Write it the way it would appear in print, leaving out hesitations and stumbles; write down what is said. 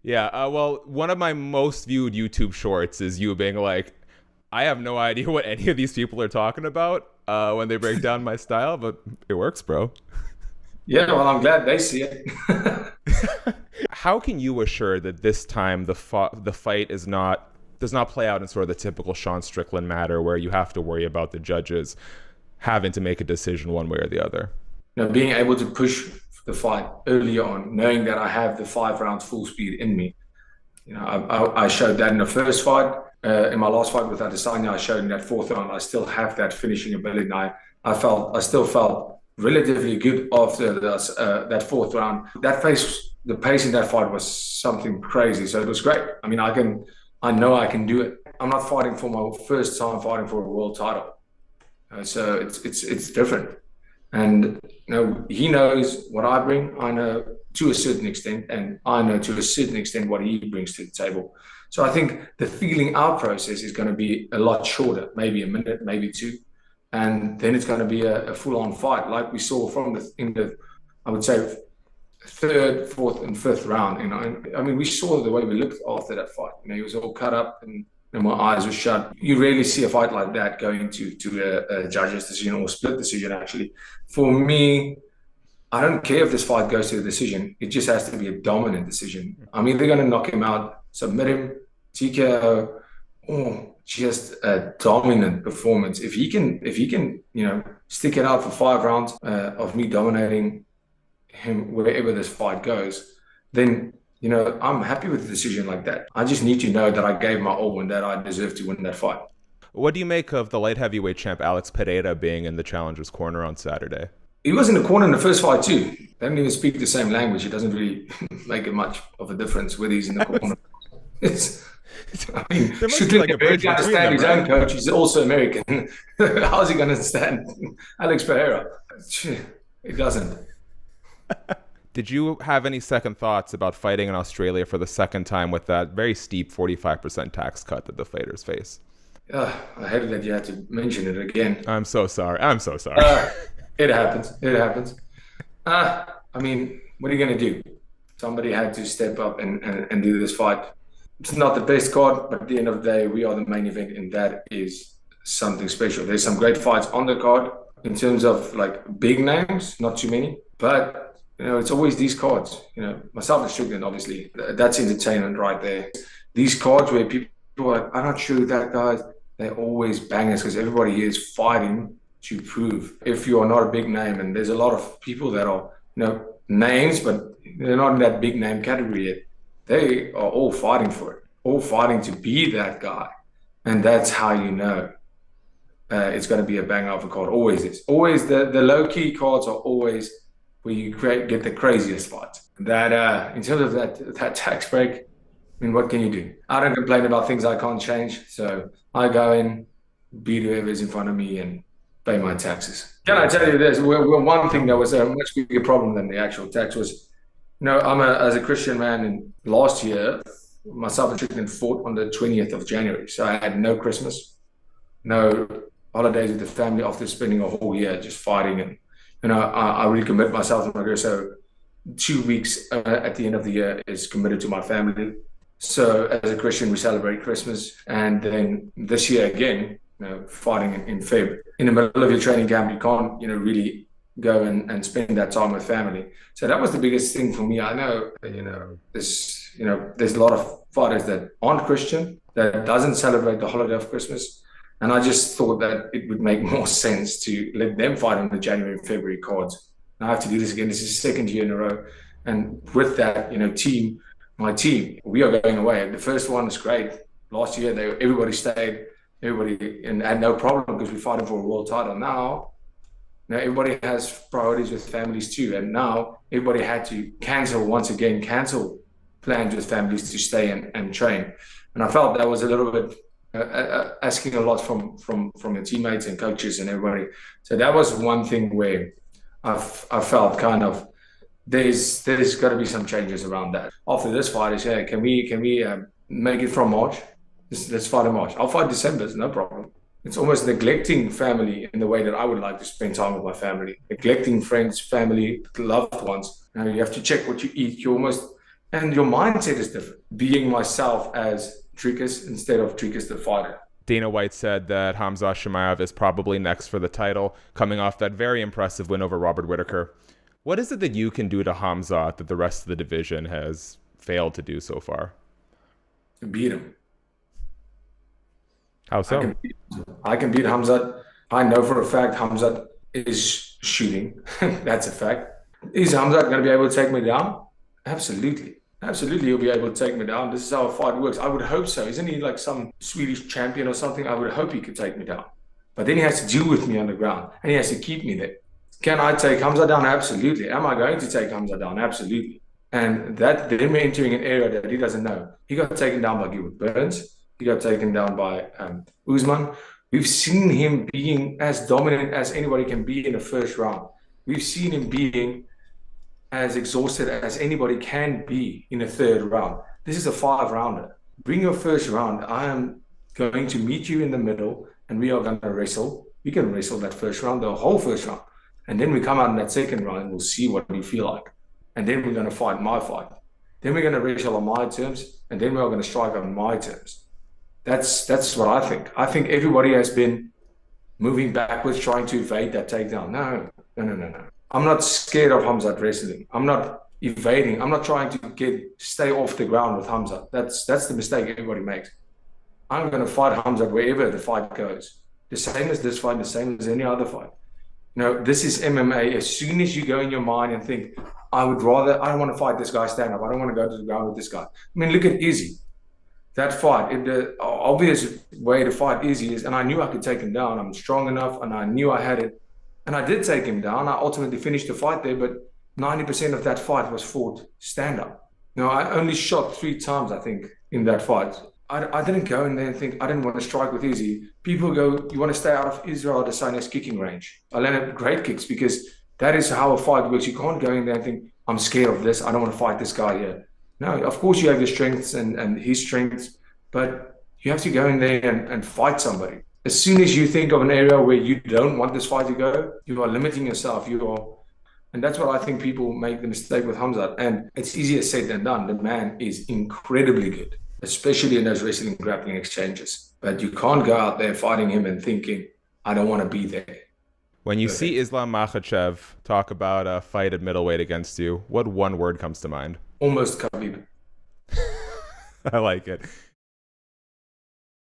Yeah, well, one of my most viewed YouTube shorts is you being like, I have no idea what any of these people are talking about when they break down my style, but it works, bro. Yeah, well, I'm glad they see it. How can you assure that this time the fight is not does not play out in sort of the typical Sean Strickland matter where you have to worry about the judges having to make a decision one way or the other? Being able to push the fight early on, knowing that I have the 5 rounds full speed in me. I showed that in the first fight. In my last fight with Adesanya, I showed in that fourth round. I still have that finishing ability. And I still felt relatively good after that fourth round. The pace in that fight was something crazy. So it was great. I mean, I know I can do it. I'm not fighting for my first time fighting for a world title, so it's different. And he knows what I bring. I know to a certain extent, and I know to a certain extent what he brings to the table. So I think the feeling out process is going to be a lot shorter, maybe a minute, maybe two, and then it's going to be a full-on fight, like we saw from I would say, third, fourth, and fifth round. I mean, we saw the way we looked after that fight. He was all cut up and my eyes were shut. You rarely see a fight like that going to a judge's decision or split decision, actually. For me, I don't care if this fight goes to a decision. It just has to be a dominant decision. I'm either going to knock him out, submit him, TKO, or just a dominant performance. If he can, stick it out for 5 rounds of me dominating him wherever this fight goes, then I'm happy with a decision like that. I just need to know that I gave my all and that I deserve to win that fight. What do you make of the light heavyweight champ Alex Pereira being in the challenger's corner on Saturday? He was in the corner in the first fight too. They don't even speak the same language. It doesn't really make it much of a difference whether he's in the corner. I mean, There must should be like a bridge he between understand them, his right? own coach? He's also American. How's he going to understand Alex Pereira? It doesn't. Did you have any second thoughts about fighting in Australia for the second time with that very steep 45% tax cut that the fighters face? I hated that you had to mention it again. I'm so sorry. I'm so sorry. It happens. It happens. I mean, what are you going to do? Somebody had to step up and do this fight. It's not the best card, but at the end of the day, we are the main event, and that is something special. There's some great fights on the card in terms of like big names, not too many, but it's always these cards. Myself and Strickland, obviously, that's entertainment right there. These cards where people are like, I'm not sure who that guy is. They're always bangers because everybody here is fighting to prove. If you are not a big name, and there's a lot of people that are, names, but they're not in that big name category yet. They are all fighting for it, all fighting to be that guy, and that's how it's going to be a bang of a card. Always is. Always the low key cards are always where you get the craziest fights. That in terms of that tax break, I mean, what can you do? I don't complain about things I can't change, so I go in, beat whoever's in front of me, and pay my taxes. Can I tell you this? One thing that was a much bigger problem than the actual tax was, as a Christian man, and last year, myself and Strickland fought on the 20th of January. So I had no Christmas, no holidays with the family after spending a whole year just fighting. And, I really commit myself to my career. So 2 weeks at the end of the year is committed to my family. So as a Christian, we celebrate Christmas. And then this year again, fighting in Feb. In the middle of your training camp, you can't, really go and spend that time with family. So that was the biggest thing for me. I know, there's a lot of fighters that aren't Christian, that doesn't celebrate the holiday of Christmas. And I just thought that it would make more sense to let them fight on the January and February cards. And I have to do this again. This is the second year in a row. And with that, my team, we are going away. The first one is great. Last year, everybody stayed, and had no problem because we're fighting for a world title. Now everybody has priorities with families too. And now everybody had to cancel plans with families to stay and train. And I felt that was a little bit asking a lot from your teammates and coaches and everybody. So that was one thing where I felt kind of there's got to be some changes around that. After this fight, is can we make it from March? Let's fight in March. I'll fight December, it's no problem. It's almost neglecting family in the way that I would like to spend time with my family. Neglecting friends, family, loved ones. You have to check what you eat. You almost And your mindset is different. Being myself as Dricus instead of Dricus the fighter. Dana White said that Khamzat Chimaev is probably next for the title, coming off that very impressive win over Robert Whittaker. What is it that you can do to Khamzat that the rest of the division has failed to do so far? Beat him. How so? I can beat Khamzat. I know for a fact Khamzat is shooting. That's a fact. Is Khamzat going to be able to take me down? Absolutely. Absolutely, he'll be able to take me down. This is how a fight works. I would hope so. Isn't he like some Swedish champion or something? I would hope he could take me down. But then he has to deal with me on the ground, and he has to keep me there. Can I take Khamzat down? Absolutely. Am I going to take Khamzat down? Absolutely. And that then we're entering an area that he doesn't know. He got taken down by Gilbert Burns. He got taken down by Usman. We've seen him being as dominant as anybody can be in the first round. We've seen him being as exhausted as anybody can be in the third round. This is a 5-rounder. Bring your first round. I am going to meet you in the middle, and we are going to wrestle. We can wrestle that first round, the whole first round. And then we come out in that second round, and we'll see what we feel like. And then we're going to fight my fight. Then we're going to wrestle on my terms, and then we're going to strike on my terms. That's what I think. I think everybody has been moving backwards, trying to evade that takedown. No. I'm not scared of Khamzat wrestling. I'm not evading. I'm not trying to stay off the ground with Khamzat. That's the mistake everybody makes. I'm going to fight Khamzat wherever the fight goes. The same as this fight, the same as any other fight. This is MMA. As soon as you go in your mind and think, I don't want to fight this guy stand up. I don't want to go to the ground with this guy. I mean, look at Izzy. That fight, the obvious way to fight Izzy is, and I knew I could take him down. I'm strong enough, and I knew I had it. And I did take him down. I ultimately finished the fight there, but 90% of that fight was fought stand-up. I only shot 3 times, I think, in that fight. I didn't go in there and think I didn't want to strike with Izzy. People go, you want to stay out of Israel Adesanya's kicking range. I landed great kicks because that is how a fight works. You can't go in there and think, I'm scared of this. I don't want to fight this guy here. No, of course you have your strengths and his strengths, but you have to go in there and fight somebody. As soon as you think of an area where you don't want this fight to go, you are limiting yourself. And that's what I think people make the mistake with Khamzat. And it's easier said than done. The man is incredibly good, especially in those wrestling grappling exchanges. But you can't go out there fighting him and thinking, I don't want to be there. When you see Islam Makhachev talk about a fight at middleweight against you, what one word comes to mind? Almost Khabib. I like it.